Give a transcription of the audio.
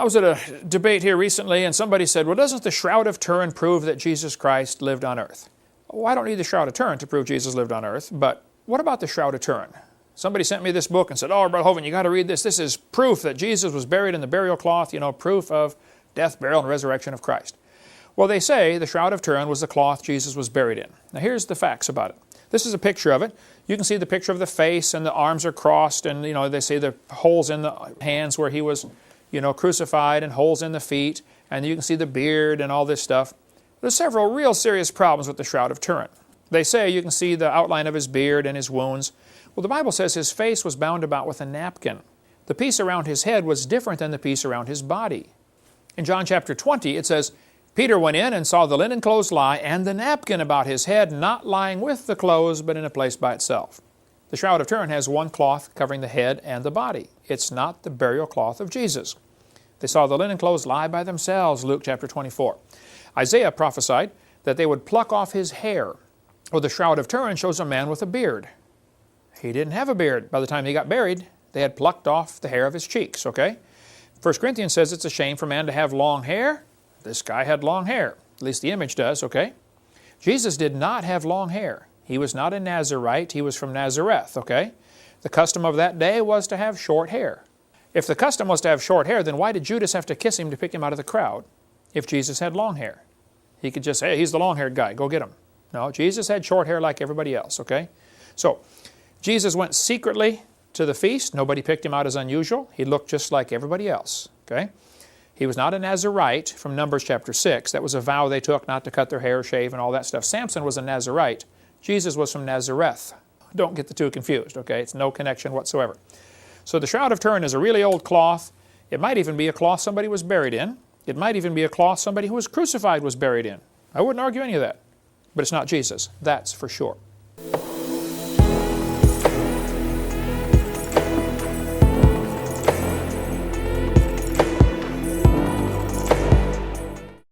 I was at a debate here recently and somebody said, well, doesn't the Shroud of Turin prove that Jesus Christ lived on earth? Well, I don't need the Shroud of Turin to prove Jesus lived on earth, but what about the Shroud of Turin? Somebody sent me this book and said, oh, Brother Hovind, you got to read this. This is proof that Jesus was buried in the burial cloth, proof of death, burial, and resurrection of Christ. Well, they say the Shroud of Turin was the cloth Jesus was buried in. Now, here's the facts about it. This is a picture of it. You can see the picture of the face, and the arms are crossed, and, they say the holes in the hands where he was, crucified, and holes in the feet, and you can see the beard and all this stuff. There's several real serious problems with the Shroud of Turin. They say you can see the outline of his beard and his wounds. Well, the Bible says his face was bound about with a napkin. The piece around his head was different than the piece around his body. In John chapter 20, it says, Peter went in and saw the linen clothes lie, and the napkin about his head, not lying with the clothes, but in a place by itself. The Shroud of Turin has one cloth covering the head and the body. It's not the burial cloth of Jesus. They saw the linen clothes lie by themselves, Luke chapter 24. Isaiah prophesied that they would pluck off his hair. Well, the Shroud of Turin shows a man with a beard. He didn't have a beard. By the time he got buried, they had plucked off the hair of his cheeks, okay? 1 Corinthians says it's a shame for man to have long hair. This guy had long hair. At least the image does, okay? Jesus did not have long hair. He was not a Nazarite. He was from Nazareth, okay? The custom of that day was to have short hair. If the custom was to have short hair, then why did Judas have to kiss him to pick him out of the crowd if Jesus had long hair? He could just say, hey, he's the long-haired guy. Go get him. No, Jesus had short hair like everybody else, okay? So, Jesus went secretly to the feast. Nobody picked him out as unusual. He looked just like everybody else, okay? He was not a Nazarite from Numbers chapter 6. That was a vow they took not to cut their hair, shave, and all that stuff. Samson was a Nazarite. Jesus was from Nazareth. Don't get the two confused, okay? It's no connection whatsoever. So the Shroud of Turin is a really old cloth. It might even be a cloth somebody was buried in. It might even be a cloth somebody who was crucified was buried in. I wouldn't argue any of that. But it's not Jesus. That's for sure.